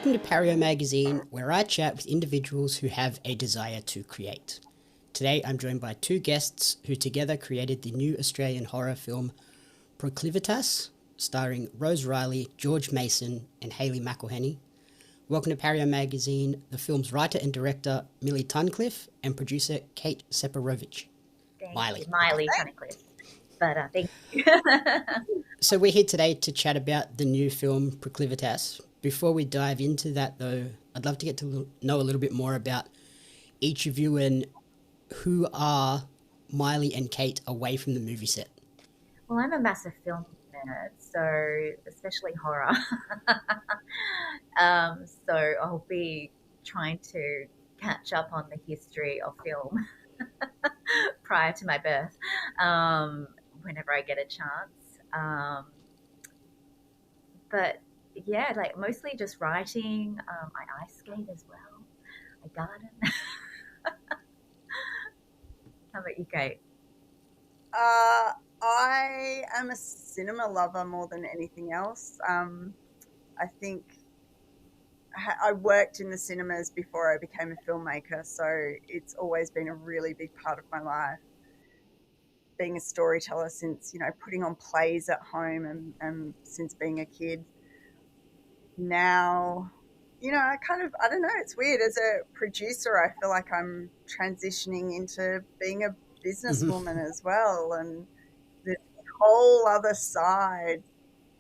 Welcome to Pario magazine, where I chat with individuals who have a desire to create. Today I'm joined by two guests who together created the new Australian horror film Proclivitas, starring Rose Riley, George Mason and Hayley McElhenney. Welcome to Pario magazine, the film's writer and director Miley Tunnecliffe and producer Kate Separovich. Miley Tunnecliffe. But thank you. So we're here today to chat about the new film Proclivitas. Before we dive into that, though, I'd love to get to know a little bit more about each of you and who are Miley and Kate away from the movie set. Well, I'm a massive film nerd, so especially horror. So I'll be trying to catch up on the history of film prior to my birth, whenever I get a chance. But yeah, like mostly just writing. I ice skate as well. I garden. How about you, Kate? I am a cinema lover more than anything else. I think I worked in the cinemas before I became a filmmaker, so it's always been a really big part of my life. Being a storyteller since, putting on plays at home and since being a kid. Now, I don't know, it's weird. As a producer, I feel like I'm transitioning into being a businesswoman as well. And the whole other side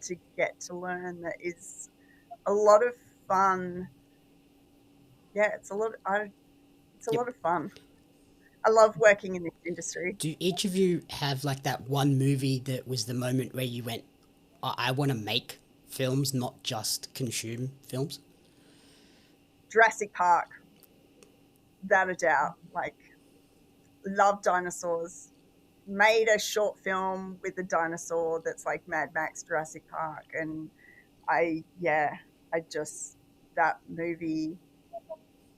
to get to learn that is a lot of fun. Yeah, it's a lot of fun. I love working in this industry. Do each of you have like that one movie that was the moment where you went, oh, I want to make films, not just consume films? Jurassic Park, without a doubt. Like, love dinosaurs. Made a short film with a dinosaur that's like Mad Max Jurassic Park, and that movie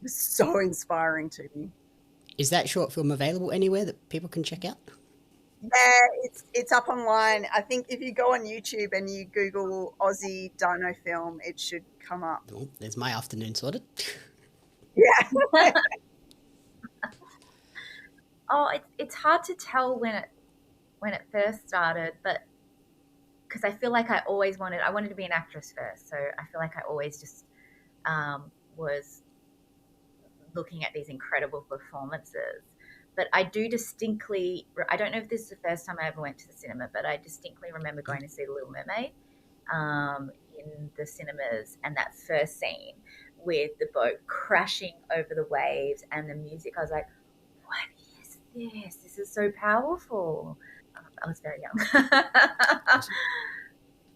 was so inspiring to me. Is that short film available anywhere that people can check out? Yeah, it's up online. I think if you go on YouTube and you Google Aussie dino film, it should come up. Oh, there's my afternoon sorted. Yeah. Oh, it's hard to tell when it first started, but because I feel like I wanted to be an actress first, so I feel like I always just was looking at these incredible performances. But I don't know if this is the first time I ever went to the cinema, but I distinctly remember going to see The Little Mermaid in the cinemas, and that first scene with the boat crashing over the waves and the music. I was like, what is this? This is so powerful. I was very young.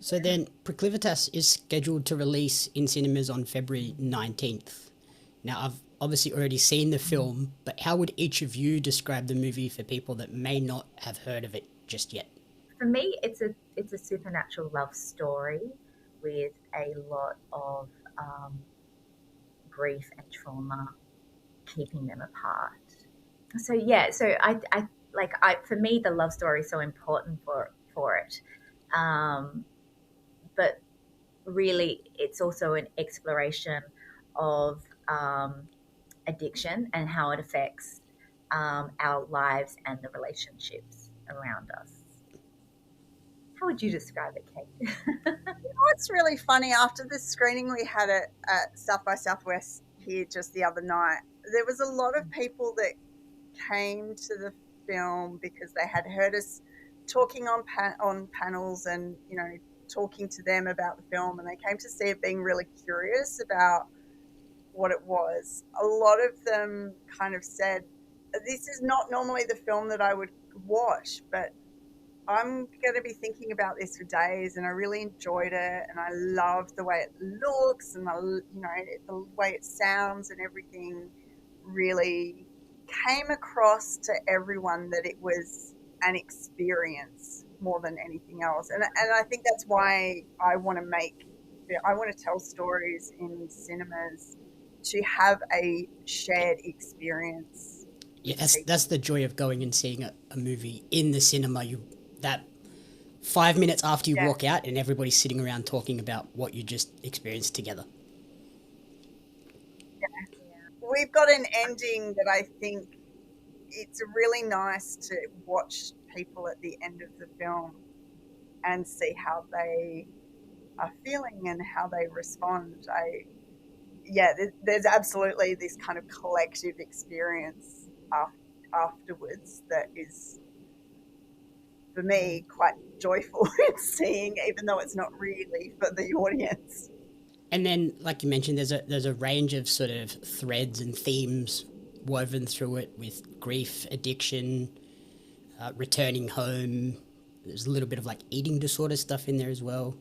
So then, Proclivitas is scheduled to release in cinemas on February 19th. Now, I've obviously already seen the film, but how would each of you describe the movie for people that may not have heard of it just yet? For me, it's a supernatural love story with a lot of grief and trauma keeping them apart. So yeah, for me, the love story is so important for it. But really, it's also an exploration of addiction and how it affects our lives and the relationships around us. How would you describe it, Kate? It's really funny. After the screening we had at South by Southwest here just the other night, there was a lot of people that came to the film because they had heard us talking on panels and, talking to them about the film, and they came to see it being really curious about what it was. A lot of them kind of said, this is not normally the film that I would watch, but I'm going to be thinking about this for days, and I really enjoyed it, and I loved the way it looks and the way it sounds, and everything really came across to everyone that it was an experience more than anything else. And I think that's why I want to tell stories in cinemas to have a shared experience. Yeah, that's the joy of going and seeing a movie in the cinema. That 5 minutes after you walk out and everybody's sitting around talking about what you just experienced together. we've got an ending that I think it's really nice to watch people at the end of the film and see how they are feeling and how they respond. There's absolutely this kind of collective experience afterwards that is, for me, quite joyful in seeing, even though it's not really for the audience. And then, like you mentioned, there's a range of sort of threads and themes woven through it, with grief, addiction, returning home. There's a little bit of like eating disorder stuff in there as well.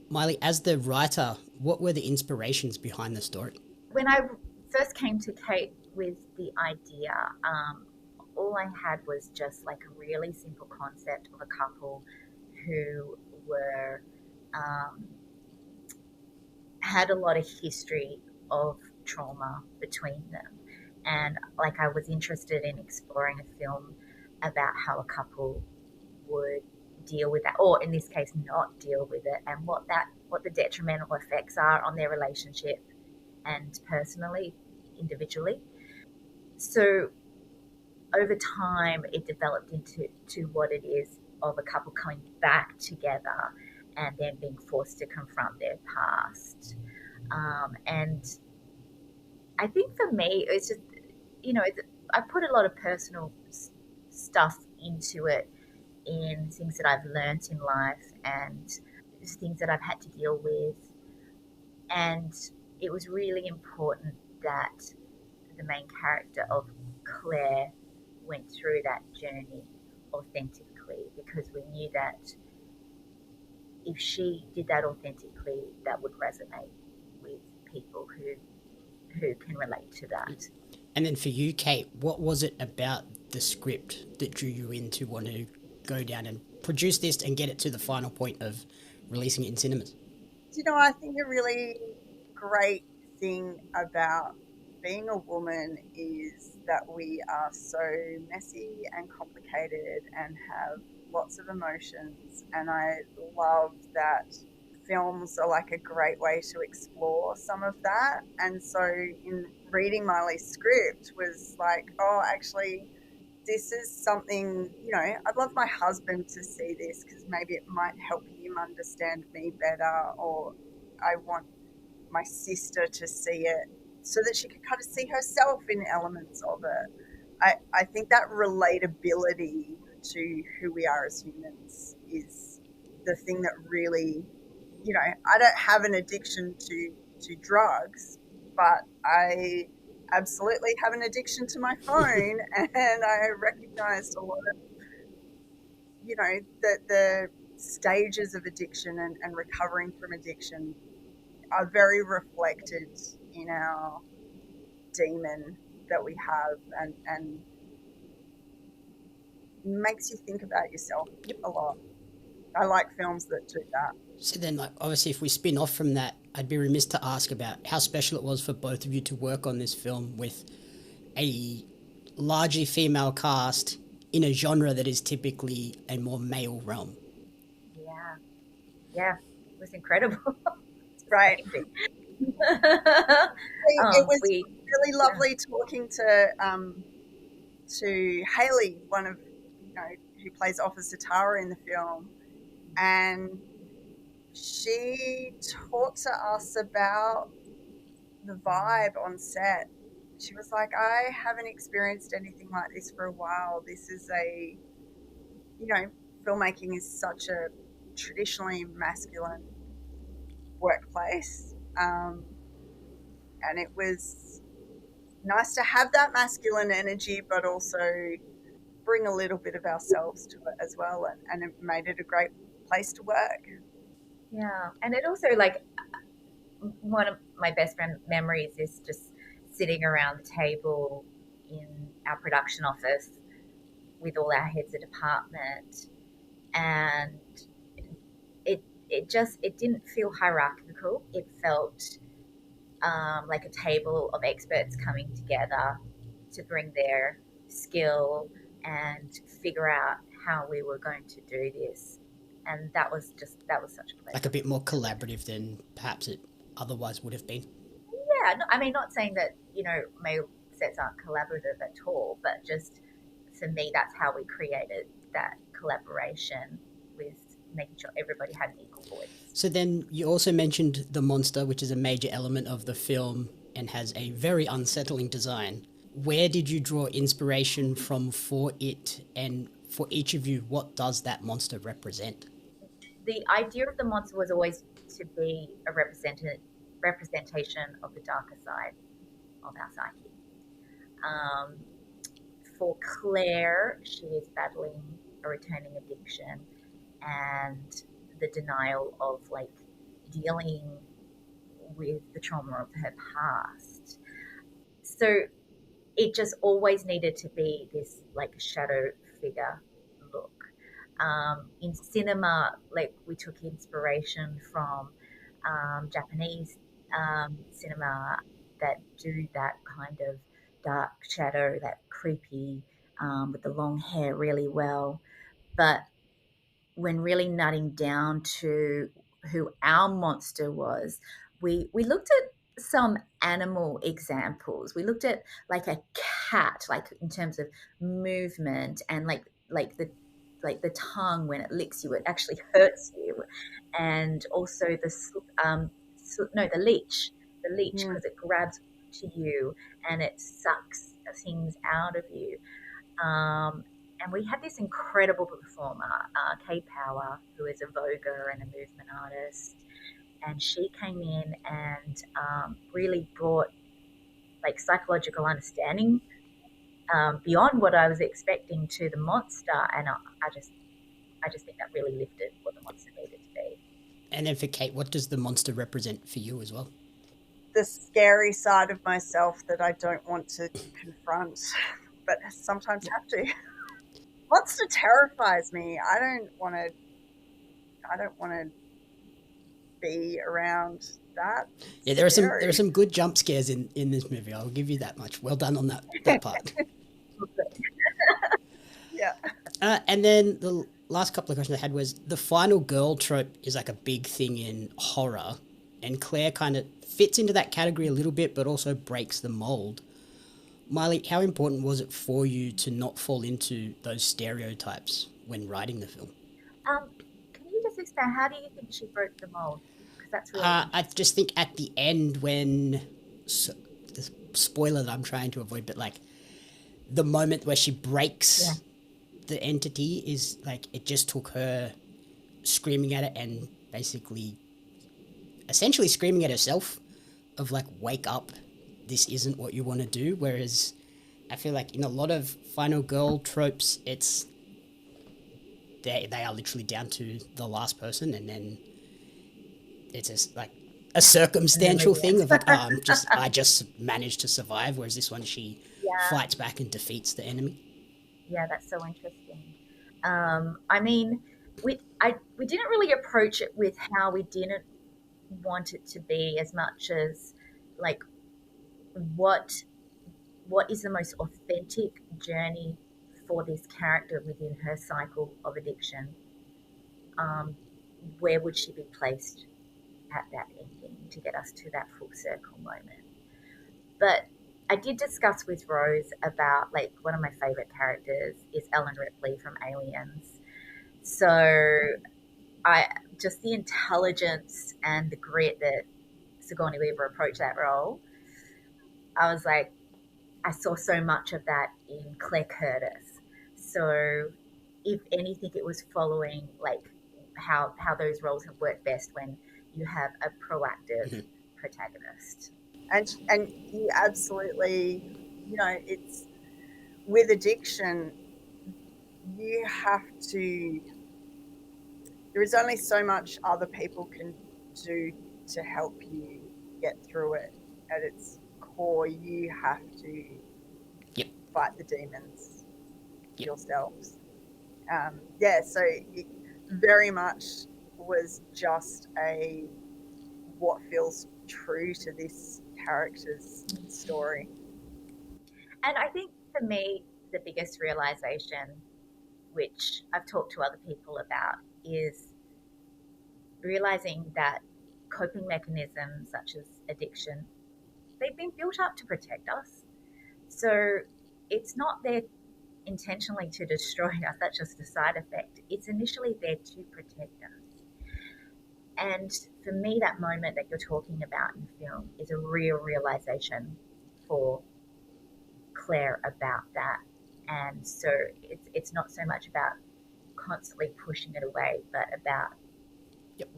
Miley, as the writer, what were the inspirations behind the story? When I first came to Kate with the idea, all I had was just like a really simple concept of a couple who were had a lot of history of trauma between them, and like I was interested in exploring a film about how a couple would deal with that, or in this case not deal with it, and what the detrimental effects are on their relationship and personally, individually. So over time it developed into what it is of a couple coming back together and then being forced to confront their past. And I think for me, it's just, I put a lot of personal stuff into it, in things that I've learnt in life and things that I've had to deal with. And it was really important that the main character of Claire went through that journey authentically, because we knew that if she did that authentically, that would resonate with people who can relate to that. And then for you, Kate, what was it about the script that drew you in to want to go down and produce this and get it to the final point of releasing it in cinemas? I think a really great thing about being a woman is that we are so messy and complicated and have lots of emotions, and I love that films are like a great way to explore some of that. And so in reading Miley's script was like, oh, actually this is something, I'd love my husband to see this because maybe it might help him understand me better, or I want my sister to see it so that she can kind of see herself in elements of it. I think that relatability to who we are as humans is the thing that really, I don't have an addiction to drugs, but I absolutely have an addiction to my phone, and I recognized a lot of, the stages of addiction and recovering from addiction are very reflected in our demon that we have, and makes you think about yourself a lot. I like films that do that. So then, like, obviously, if we spin off from that, I'd be remiss to ask about how special it was for both of you to work on this film with a largely female cast in a genre that is typically a more male realm. Yeah, it was incredible. Right. It was really lovely talking to Hayley, one of who plays Officer Tara in the film, and she talked to us about the vibe on set. She was like, I haven't experienced anything like this for a while. This is filmmaking is such a traditionally masculine workplace. And it was nice to have that masculine energy, but also bring a little bit of ourselves to it as well. And it made it a great place to work. Yeah. And it also, like, one of my best memories is just sitting around the table in our production office with all our heads of department, and it didn't feel hierarchical. It felt like a table of experts coming together to bring their skill and figure out how we were going to do this. And that was such a pleasure. Like a bit more collaborative than perhaps it otherwise would have been. I mean, not saying that, male sets aren't collaborative at all, but just for me, that's how we created that collaboration with making sure everybody had an equal voice. So then you also mentioned the monster, which is a major element of the film and has a very unsettling design. Where did you draw inspiration from for it, and for each of you, what does that monster represent? The idea of the monster was always to be a representation of the darker side of our psyche. Um, for Claire, she is battling a returning addiction and the denial of like dealing with the trauma of her past. So it just always needed to be this like shadow figure look. In cinema, like we took inspiration from Japanese cinema that do that kind of dark shadow, that creepy with the long hair really well. But when really nutting down to who our monster was, we looked at some animal examples. We looked at like a cat, like in terms of movement and like the tongue when it licks you, it actually hurts you, and also the leech because it grabs to you and it sucks things out of you. And we had this incredible performer, Kate Power, who is a voguer and a movement artist. And she came in and really brought like psychological understanding beyond what I was expecting to the monster. And I just think that really lifted what the monster needed to be. And then for Kate, what does the monster represent for you as well? The scary side of myself that I don't want to confront, but sometimes have to. Monster terrifies me. I don't want to be around that. Yeah, there are some good jump scares in this movie. I'll give you that much. Well done on that part. Yeah. And then the last couple of questions I had was, the final girl trope is like a big thing in horror, and Claire kind of fits into that category a little bit, but also breaks the mold. Miley, how important was it for you to not fall into those stereotypes when writing the film? Can you just explain, how do you think she broke the mold? Because that's really I just think at the end when, the spoiler that I'm trying to avoid, but like the moment where she breaks the entity is like, it just took her screaming at it and basically essentially screaming at herself of like, wake up, this isn't what you want to do. Whereas I feel like in a lot of final girl tropes, it's they are literally down to the last person, and then it's just like a circumstantial thing of like, oh, I just managed to survive. Whereas this one, she fights back and defeats the enemy. Yeah, that's so interesting. I mean, we didn't really approach it with how we didn't want it to be as much as like what is the most authentic journey for this character within her cycle of addiction. Where would she be placed at that ending to get us to that full circle moment? But I did discuss with Rose about, like, one of my favorite characters is Ellen Ripley from Aliens. So just the intelligence and the grit that Sigourney Weaver approached that role, I was like, I saw so much of that in Claire Curtis. So if anything, it was following like how those roles have worked best when you have a proactive protagonist. And you absolutely, it's with addiction, you have to, there is only so much other people can do to help you get through it. At its core, you have to fight the demons yourselves. So it very much was just what feels true to this character's story. And I think for me, the biggest realization, which I've talked to other people about, is realizing that coping mechanisms such as addiction they've been built up to protect us. So it's not there intentionally to destroy us. That's just a side effect. It's initially there to protect us. And for me, that moment that you're talking about in film is a real realization for Claire about that. And so it's not so much about constantly pushing it away, but about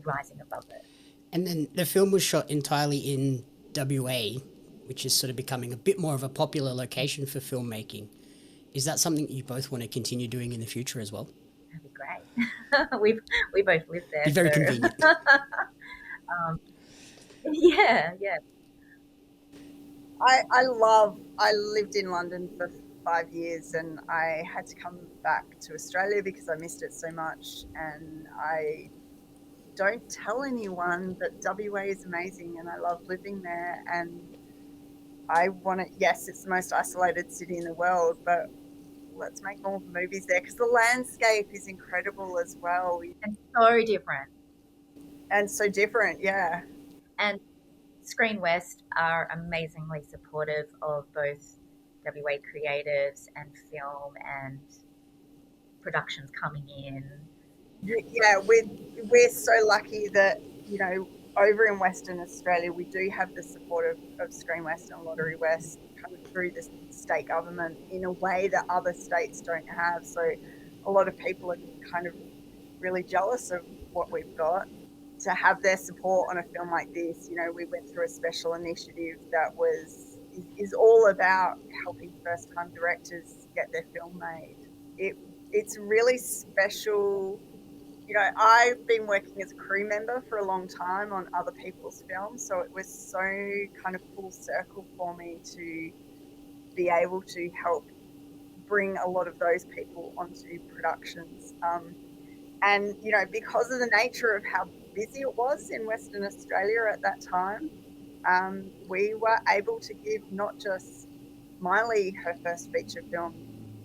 rising above it. And then the film was shot entirely in WA, which is sort of becoming a bit more of a popular location for filmmaking. Is that something you both want to continue doing in the future as well? That'd be great. we both live there. Be very convenient. Yeah. I lived in London for 5 years, and I had to come back to Australia because I missed it so much. And I don't tell anyone, but WA is amazing and I love living there. And I want to, yes, it's the most isolated city in the world, but let's make more movies there because the landscape is incredible as well. And so different. And so different, yeah. And Screen West are amazingly supportive of both WA creatives and film and productions coming in. Yeah, we're so lucky that, you know, over in Western Australia, we do have the support of Screen West and Lottery West coming through the state government in a way that other states don't have. So a lot of people are kind of really jealous of what we've got. To have their support on a film like this, you know, we went through a special initiative that is all about helping first-time directors get their film made. It's really special. You know, I've been working as a crew member for a long time on other people's films, so it was so kind of full circle for me to be able to help bring a lot of those people onto productions. And, you know, because of the nature of how busy it was in Western Australia at that time, we were able to give not just Miley her first feature film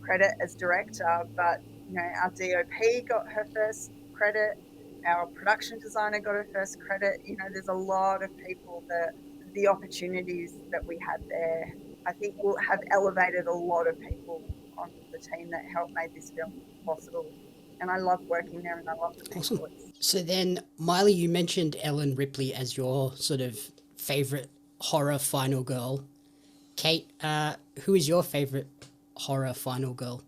credit as director, but, you know, our DOP got her first credit, our production designer got her first credit. You know, there's a lot of people that the opportunities that we had there, I think, will have elevated a lot of people on the team that helped make this film possible. And I love working there and I love the people. Awesome. So then, Miley, you mentioned Ellen Ripley as your sort of favourite horror final girl. Kate, who is your favourite horror final girl?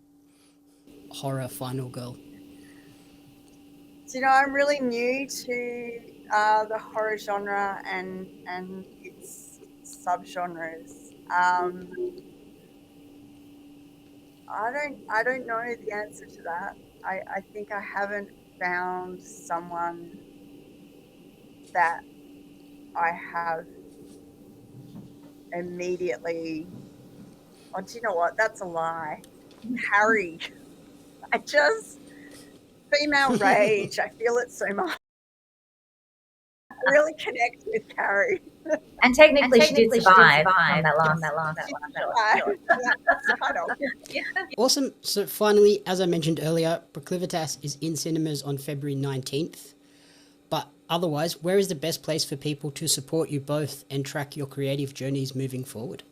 So, you know, I'm really new to the horror genre and its subgenres. I don't know the answer to that. I think I haven't found someone that I have immediately. Oh, do you know what? That's a lie. Harry. Female rage. I feel it so much. I really connect with Carrie. And technically she did survive on that last. Awesome. So finally, as I mentioned earlier, Proclivitas is in cinemas on February 19th. But otherwise, where is the best place for people to support you both and track your creative journeys moving forward?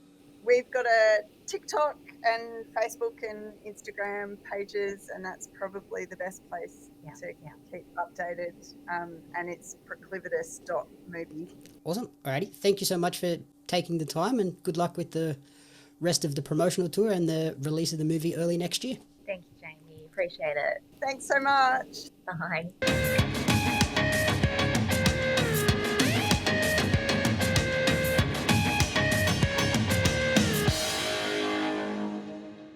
We've got a TikTok and Facebook and Instagram pages, and that's probably the best place to keep updated. And it's proclivitas.movie. Awesome. Alrighty. Thank you so much for taking the time, and good luck with the rest of the promotional tour and the release of the movie early next year. Thank you, Jamie. Appreciate it. Thanks so much. Bye.